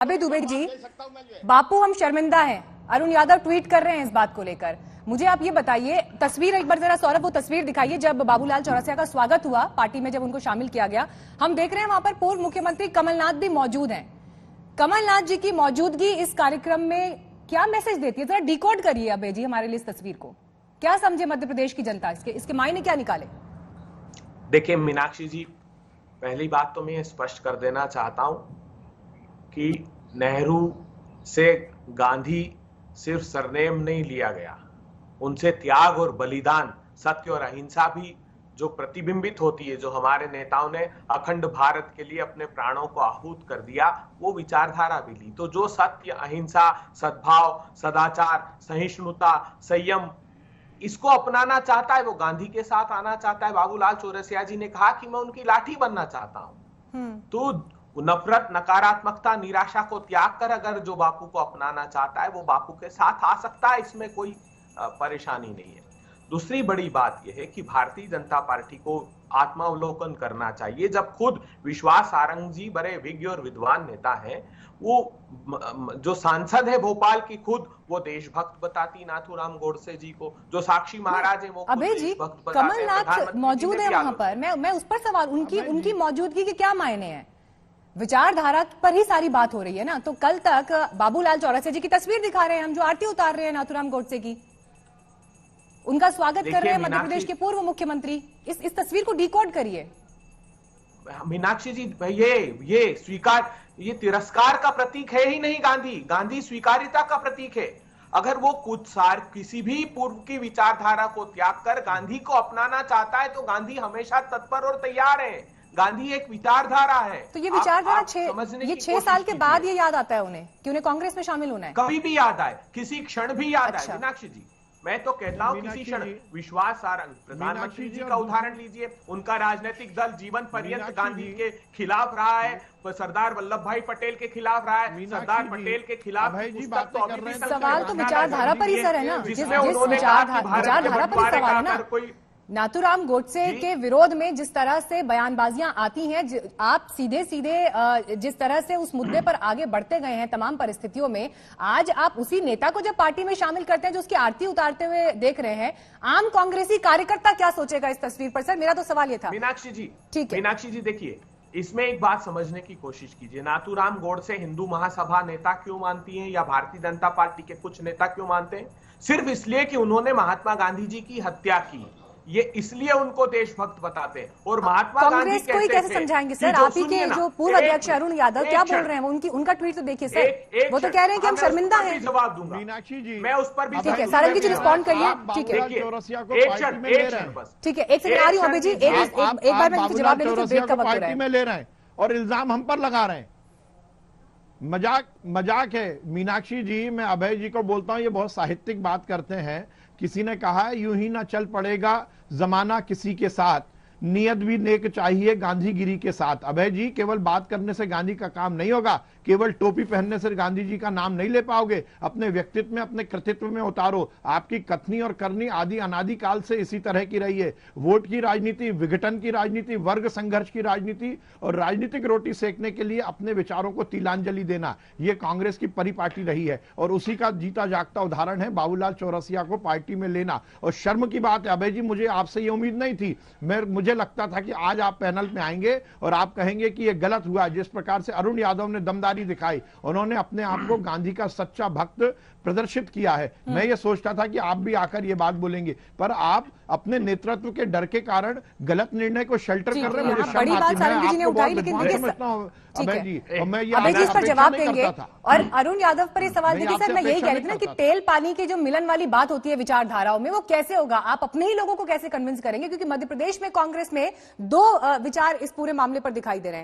अबे दुबे जी, बापू हम शर्मिंदा हैं। अरुण यादव ट्वीट कर रहे हैं इस बात को लेकर। मुझे आप ये बताइए, तस्वीर एक बार जरा सौरभ वो तस्वीर दिखाइए जब बाबूलाल चौरसिया का स्वागत हुआ पार्टी में, जब उनको शामिल किया गया। हम देख रहे हैं वहां पर पूर्व मुख्यमंत्री कमलनाथ भी मौजूद हैं। कमलनाथ जी की मौजूदगी इस कार्यक्रम में क्या मैसेज देती है, जरा डिकोड करिए अबे जी हमारे लिए इस तस्वीर को। क्या समझे मध्य प्रदेश की जनता, इसके मायने क्या निकाले? देखिए मीनाक्षी जी, पहली बात तो मैं ये स्पष्ट कर देना चाहता हूं कि नेहरू से गांधी सिर्फ सरनेम नहीं लिया गया, उनसे त्याग और बलिदान, सत्य और अहिंसा भी जो प्रतिबिंबित होती है, जो हमारे नेताओं ने अखंड भारत के लिए अपने प्राणों को आहूत कर दिया, वो विचारधारा भी ली। तो जो सत्य, अहिंसा, सद्भाव, सदाचार, सहिष्णुता, संयम, इसको अपनाना चाहता है, वो गांधी के साथ आना चाहता है। बाबूलाल चौरसिया जी ने कहा कि मैं उनकी लाठी बनना चाहता हूं। तो नफरत, नकारात्मकता, निराशा को त्याग कर अगर जो बापू को अपनाना चाहता है वो बापू के साथ आ सकता है, इसमें कोई परेशानी नहीं है। दूसरी बड़ी बात यह है कि भारतीय जनता पार्टी को आत्मावलोकन करना चाहिए। जब खुद विश्वास सारंग जी बड़े विज्ञ और विद्वान नेता हैं, वो जो सांसद है भोपाल की, खुद वो देशभक्त बताती नाथूराम गोडसे जी को, जो साक्षी महाराज है वो अबे जी, कमलनाथ मौजूद है वहां पर। मैं उस पर सवाल, उनकी मौजूदगी के क्या मायने हैं? विचारधारा पर ही सारी बात हो रही है ना। तो कल तक बाबूलाल चौरसिया जी की तस्वीर दिखा रहे हैं हम, जो आरती उतार रहे हैं नाथूराम गोडसे की, उनका स्वागत कर रहे हैं मध्य प्रदेश के पूर्व मुख्यमंत्री। इस तस्वीर को डिकोड करिए। मीनाक्षी जी, ये स्वीकार, ये तिरस्कार का प्रतीक है ही नहीं। गांधी स्वीकार्यता का प्रतीक है। अगर वो किसी भी पूर्व की विचारधारा को त्याग कर गांधी को अपनाना चाहता है तो गांधी हमेशा तत्पर और तैयार है। गांधी एक विचारधारा है। तो ये विचारधारा 6 साल के बाद ये याद आता है उन्हें कि उन्हें कांग्रेस में शामिल होना है? कभी भी याद आए, किसी क्षण भी याद आए। मीनाक्षी जी, मैं तो कहता हूं किसी क्षण। विश्वास सारंग प्रधानमंत्री जी का उदाहरण लीजिए, उनका राजनीतिक दल जीवन पर्यंत गांधी के खिलाफ रहा है, सरदार वल्लभ भाई पटेल के खिलाफ रहा है, सरदार पटेल के खिलाफ। सवाल तो विचारधारा पर ही सर है ना, जिस विचारधारा पर ही सवाल है ना। नाथूराम गोडसे के विरोध में जिस तरह से बयानबाजियां आती हैं, आप सीधे सीधे जिस तरह से उस मुद्दे पर आगे बढ़ते गए हैं तमाम परिस्थितियों में, आज आप उसी नेता को जब पार्टी में शामिल करते हैं जो उसकी आरती उतारते हुए देख रहे हैं, आम कांग्रेसी कार्यकर्ता क्या सोचेगा इस तस्वीर पर? सर मेरा तो सवाल ये था। मीनाक्षी जी, ठीक है, मीनाक्षी जी देखिए, इसमें एक बात समझने की कोशिश कीजिए। नाथूराम गोडसे हिंदू महासभा नेता क्यों मानती हैं, या भारतीय जनता पार्टी के कुछ नेता क्यों मानते हैं? सिर्फ इसलिए कि उन्होंने महात्मा गांधी जी की हत्या की, ये इसलिए उनको देशभक्त बताते हैं। और महात्मा गांधी कहते थे, कैसे समझाएंगे सर? आप ही के जो पूर्व अध्यक्ष अरुण यादव क्या बोल रहे हैं, उनका ट्वीट तो देखिए सर, वो तो कह रहे हैं कि हम शर्मिंदा हैं। जवाब दूंगा मीनाक्षी जी, मैं उस पर भी। ठीक है, सारंग जी रिस्पॉन्ड करिए। ठीक है, ठीक है, एक सेकंड आ रही हूँ अभी जी, एक बार मैं जवाब देने के ब्रेक का वक्त हो रहा है। में ले रहे हैं और इल्जाम हम पर लगा रहे हैं। मजाक है मीनाक्षी जी। मैं अभय जी को बोलता हूं, ये बहुत साहित्यिक बात करते हैं। किसी ने कहा है, यूं ही ना चल पड़ेगा जमाना किसी के साथ, नियत भी नेक चाहिए गांधीगिरी के साथ। अभय जी, केवल बात करने से गांधी का काम नहीं होगा, केवल टोपी पहनने से गांधी जी का नाम नहीं ले पाओगे। अपने व्यक्तित्व में, अपने कृतित्व में उतारो। आपकी कथनी और करनी आदि अनादि काल से इसी तरह की रही है। वोट की राजनीति, विघटन की राजनीति, वर्ग संघर्ष की राजनीति और राजनीतिक रोटी सेकने के लिए अपने विचारों को तिलांजलि देना, यह कांग्रेस की परिपाटी रही है। और उसी का जीता जागता उदाहरण है बाबूलाल चौरसिया को पार्टी में लेना। और शर्म की बात है अभय जी, मुझे आपसे यह उम्मीद नहीं थी। मुझे लगता था कि आज आप पैनल में आएंगे और आप कहेंगे कि यह गलत हुआ। जिस प्रकार से अरुण यादव ने दमदारी दिखाई, उन्होंने अपने आप को गांधी का सच्चा भक्त प्रदर्शित किया है। मैं ये सोचता था कि आप भी आकर ये बात बोलेंगे, पर आप अपने नेतृत्व के डर के कारण गलत निर्णय को शेल्टर कर रहे हैं। मुझे बड़ी बात सारंग जी ने उठाई, लेकिन अभय जी इस पर जवाब देंगे। और अरुण यादव पर ये सवाल देखिए सर, मैं यही कह रही थी ना कि तेल पानी की जो मिलन वाली बात होती है विचारधाराओं में, वो कैसे होगा? आप अपने ही लोगों को कैसे कन्विंस करेंगे? क्योंकि मध्य प्रदेश में कांग्रेस में 2 विचार इस पूरे मामले पर दिखाई दे रहे हैं।